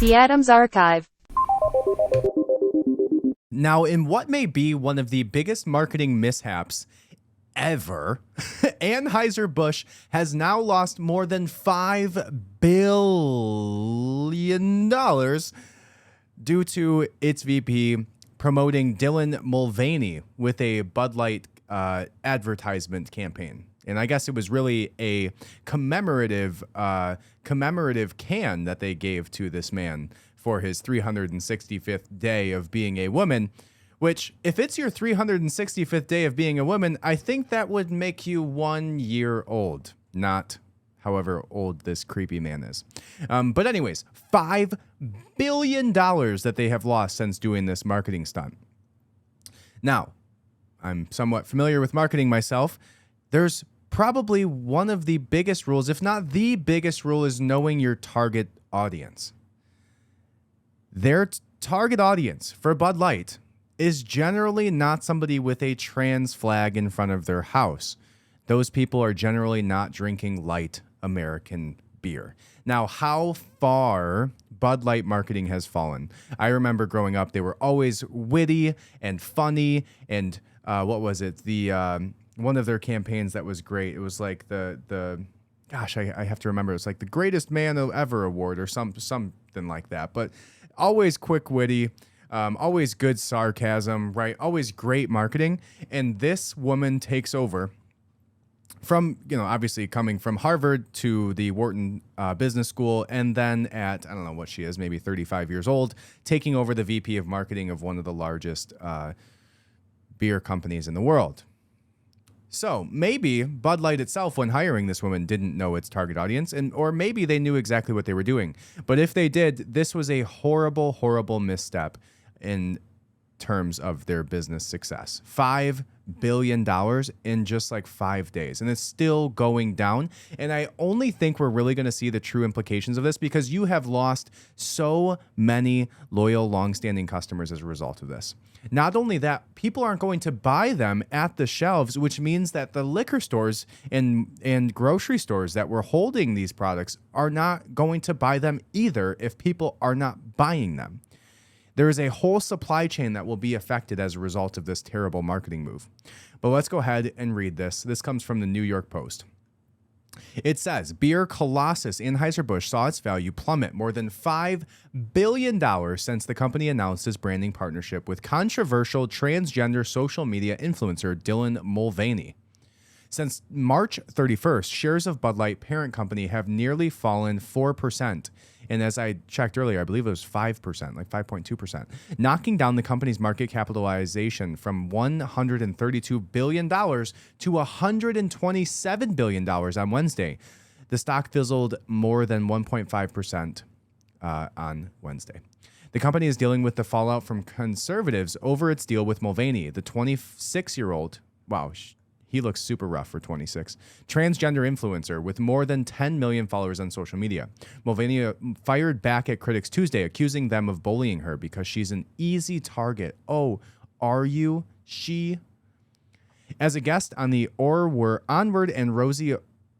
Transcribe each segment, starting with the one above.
The Adams Archive. Now, in what may be one of the biggest marketing mishaps ever, Anheuser-Busch has now lost more than $5 billion due to its VP promoting Dylan Mulvaney with a Bud Light advertisement campaign. And I guess it was really a commemorative can that they gave to this man for his 365th day of being a woman, which, if it's your 365th day of being a woman, I think that would make you 1 year old, not however old this creepy man is. But anyways, $5 billion that they have lost since doing this marketing stunt. Now, I'm somewhat familiar with marketing myself. There's probably one of the biggest rules, if not the biggest rule, is knowing your target audience. Their target audience for Bud Light is generally not somebody with a trans flag in front of their house. Those people are generally not drinking light American beer. Now, how far Bud Light marketing has fallen. I remember growing up, they were always witty and funny. And what was it? One of their campaigns that was great. It was like gosh, I have to remember. It's like the greatest man ever award or something like that. But always quick witty, always good sarcasm, right? Always great marketing. And this woman takes over from, obviously coming from Harvard to the Wharton Business School, and then at, I don't know what she is, maybe 35 years old, taking over the VP of marketing of one of the largest beer companies in the world. So maybe Bud Light itself, when hiring this woman, didn't know its target audience, or maybe they knew exactly what they were doing. But if they did, this was a horrible, horrible misstep in terms of their business success. $5 billion in just like 5 days. And it's still going down. And I only think we're really going to see the true implications of this because you have lost so many loyal, longstanding customers as a result of this. Not only that, people aren't going to buy them at the shelves, which means that the liquor stores and grocery stores that were holding these products are not going to buy them either if people are not buying them. There is a whole supply chain that will be affected as a result of this terrible marketing move. But let's go ahead and read this. This comes from the New York Post. It says, beer colossus Anheuser-Busch saw its value plummet more than $5 billion since the company announced its branding partnership with controversial transgender social media influencer Dylan Mulvaney. Since March 31st, shares of Bud Light parent company have nearly fallen 4%. And as I checked earlier, I believe it was 5%, like 5.2%, knocking down the company's market capitalization from $132 billion to $127 billion on Wednesday. The stock fizzled more than 1.5% on Wednesday. The company is dealing with the fallout from conservatives over its deal with Mulvaney, the 26-year-old. Wow, he looks super rough for 26. Transgender influencer with more than 10 million followers on social media. Mulvaney fired back at critics Tuesday, accusing them of bullying her because she's an easy target. Oh, are you? She? As a guest on the Onward and Rosie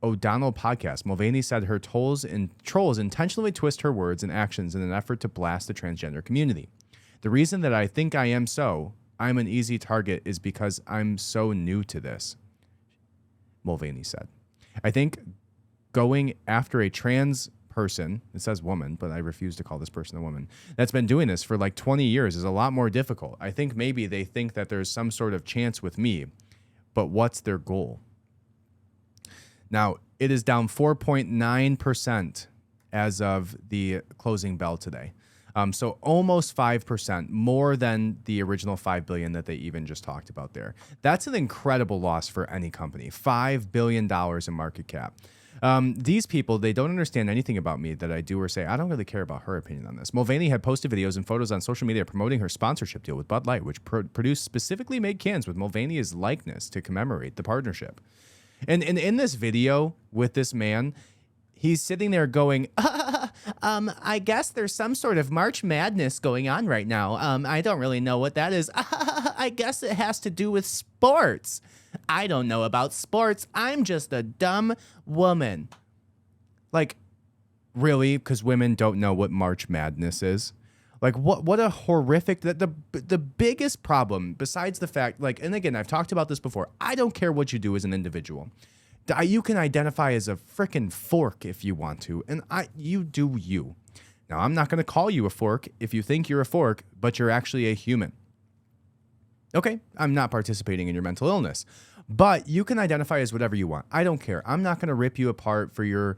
O'Donnell podcast, Mulvaney said her trolls intentionally twist her words and actions in an effort to blast the transgender community. The reason that I think I'm an easy target is because I'm so new to this, Mulvaney said. I think going after a trans person, it says woman, but I refuse to call this person a woman, that's been doing this for like 20 years is a lot more difficult. I think maybe they think that there's some sort of chance with me, but what's their goal? Now, it is down 4.9% as of the closing bell today. So almost 5% more than the original $5 billion that they even just talked about there. That's an incredible loss for any company. $5 billion in market cap. These people, they don't understand anything about me that I do or say. I don't really care about her opinion on this. Mulvaney had posted videos and photos on social media promoting her sponsorship deal with Bud Light, which produced specifically made cans with Mulvaney's likeness to commemorate the partnership. And in this video with this man, he's sitting there going, I guess there's some sort of March Madness going on right now. I don't really know what that is. I guess it has to do with sports. I don't know about sports. I'm just a dumb woman. Like, Really? Because women don't know what March Madness is? Like, what a horrific, the biggest problem, besides the fact, like, and again, I've talked about this before, I don't care what you do as an individual. You can identify as a freaking fork if you want to, and you do you. Now, I'm not going to call you a fork if you think you're a fork, but you're actually a human. Okay, I'm not participating in your mental illness, but you can identify as whatever you want. I don't care. I'm not going to rip you apart for your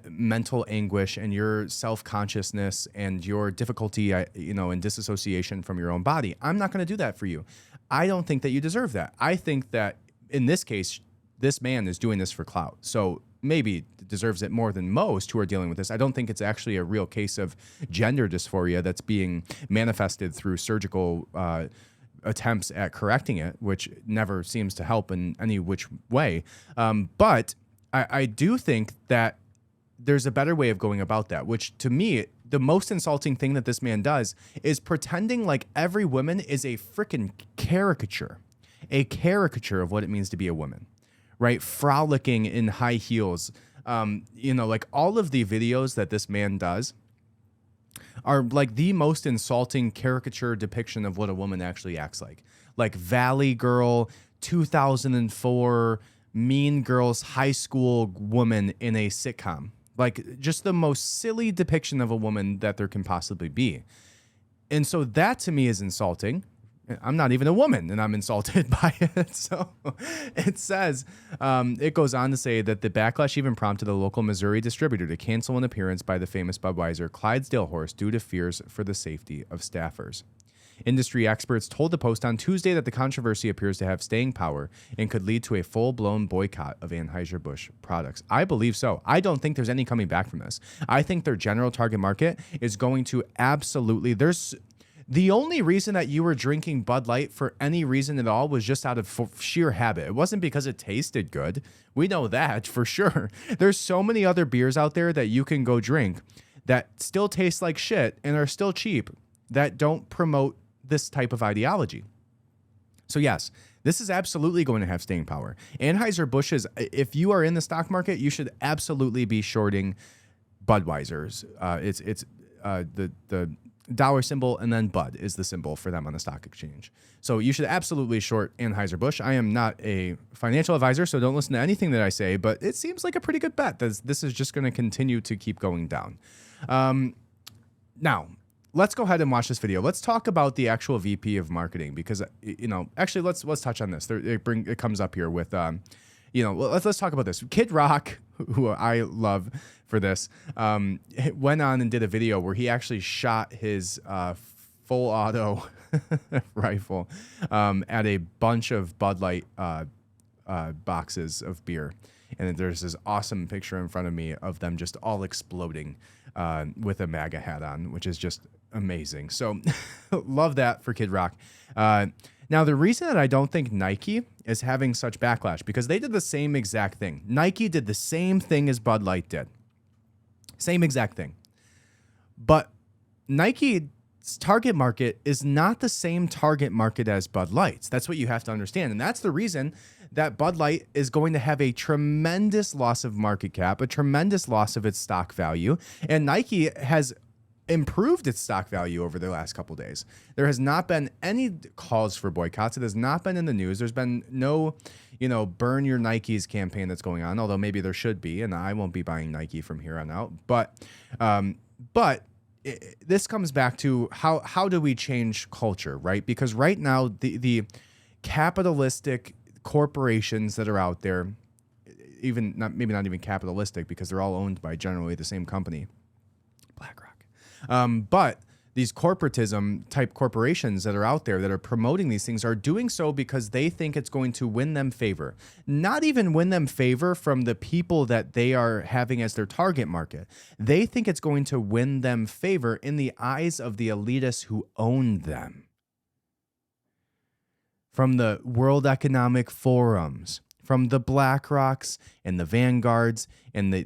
mental anguish and your self-consciousness and your difficulty, and disassociation from your own body. I'm not going to do that for you. I don't think that you deserve that. I think that in this case, this man is doing this for clout. So maybe deserves it more than most who are dealing with this. I don't think it's actually a real case of gender dysphoria that's being manifested through surgical attempts at correcting it, which never seems to help in any which way. But I do think that there's a better way of going about that, which to me, the most insulting thing that this man does is pretending like every woman is a freaking caricature of what it means to be a woman, right? Frolicking in high heels. Like all of the videos that this man does are like the most insulting caricature depiction of what a woman actually acts like Valley Girl, 2004, Mean Girls high school woman in a sitcom. Like just the most silly depiction of a woman that there can possibly be. And so that to me is insulting. I'm not even a woman and I'm insulted by it. So it says, it goes on to say that the backlash even prompted a local Missouri distributor to cancel an appearance by the famous Budweiser Clydesdale horse due to fears for the safety of staffers. Industry experts told the Post on Tuesday that the controversy appears to have staying power and could lead to a full-blown boycott of Anheuser-Busch products. I believe so. I don't think there's any coming back from this. I think their general target market is going to absolutely... The only reason that you were drinking Bud Light for any reason at all was just out of sheer habit. It wasn't because it tasted good. We know that for sure. There's so many other beers out there that you can go drink that still taste like shit and are still cheap that don't promote this type of ideology. So yes, this is absolutely going to have staying power. Anheuser-Busch is, if you are in the stock market, you should absolutely be shorting Budweiser's. It's the dollar symbol, and then Bud is the symbol for them on the stock exchange. So you should absolutely short Anheuser-Busch. I am not a financial advisor, so don't listen to anything that I say, but it seems like a pretty good bet. This is just going to continue to keep going down. Now, let's go ahead and watch this video. Let's talk about the actual VP of marketing because, actually let's touch on this. It comes up here with, let's talk about this. Kid Rock, who I love for this, went on and did a video where he actually shot his full auto rifle at a bunch of Bud Light boxes of beer. And there's this awesome picture in front of me of them just all exploding with a MAGA hat on, which is just amazing. So love that for Kid Rock. Now, the reason that I don't think Nike is having such backlash, because they did the same exact thing. Nike did the same thing as Bud Light did. Same exact thing. But Nike's target market is not the same target market as Bud Light's. That's what you have to understand. And that's the reason that Bud Light is going to have a tremendous loss of market cap, a tremendous loss of its stock value. And Nike has improved its stock value over the last couple of days. There has not been any calls for boycotts. It has not been in the news. There's been no, burn your Nikes campaign that's going on, although maybe there should be, and I won't be buying Nike from here on out. But this comes back to how do we change culture, right? Because right now the capitalistic corporations that are out there, maybe not even capitalistic because they're all owned by generally the same company, BlackRock. But these corporatism type corporations that are out there that are promoting these things are doing so because they think it's going to win them favor. Not even win them favor from the people that they are having as their target market. They think it's going to win them favor in the eyes of the elitists who own them. From the World Economic Forums, from the BlackRocks and the Vanguards and the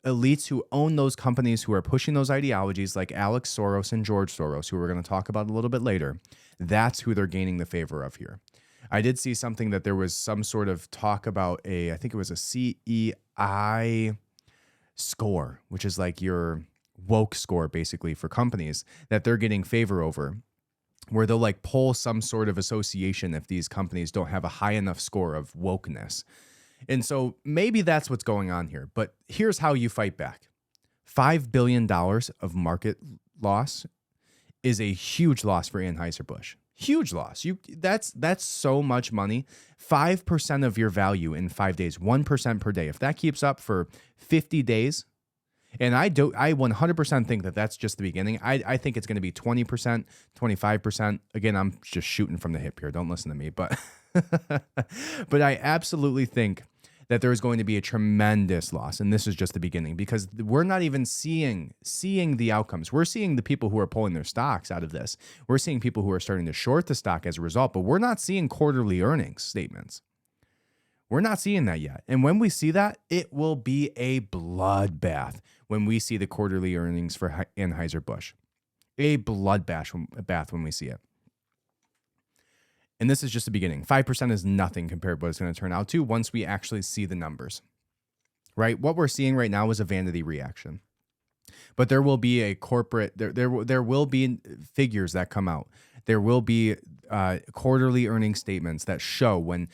elites who own those companies who are pushing those ideologies like Alex Soros and George Soros, who we're going to talk about a little bit later. That's who they're gaining the favor of here. I did see something that there was some sort of talk about I think it was a CEI score, which is like your woke score basically for companies that they're getting favor over, where they'll like pull some sort of association if these companies don't have a high enough score of wokeness. And so maybe that's what's going on here. But here's how you fight back. $5 billion of market loss is a huge loss for Anheuser-Busch. Huge loss. That's so much money. 5% of your value in 5 days, 1% per day. If that keeps up for 50 days, and I 100% think that that's just the beginning. I think it's going to be 20%, 25%. Again, I'm just shooting from the hip here. Don't listen to me, but but I absolutely think that there is going to be a tremendous loss, and this is just the beginning, because we're not even seeing the outcomes. We're seeing the people who are pulling their stocks out of this. We're seeing people who are starting to short the stock as a result, but we're not seeing quarterly earnings statements. We're not seeing that yet. And when we see that, it will be a bloodbath when we see the quarterly earnings for Anheuser-Busch. A bloodbath when we see it. And this is just the beginning. 5% is nothing compared to what it's going to turn out to once we actually see the numbers, right? What we're seeing right now is a vanity reaction. But there will be a corporate, there will be figures that come out. There will be quarterly earnings statements that show when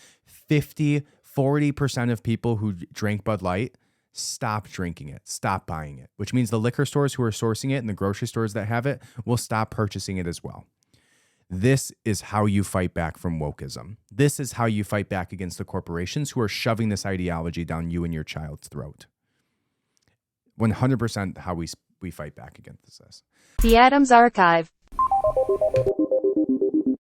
40% of people who drank Bud Light stop drinking it, stop buying it, which means the liquor stores who are sourcing it and the grocery stores that have it will stop purchasing it as well. This is how you fight back from wokeism. This is how you fight back against the corporations who are shoving this ideology down you and your child's throat. 100% how we fight back against this. The Adams Archive.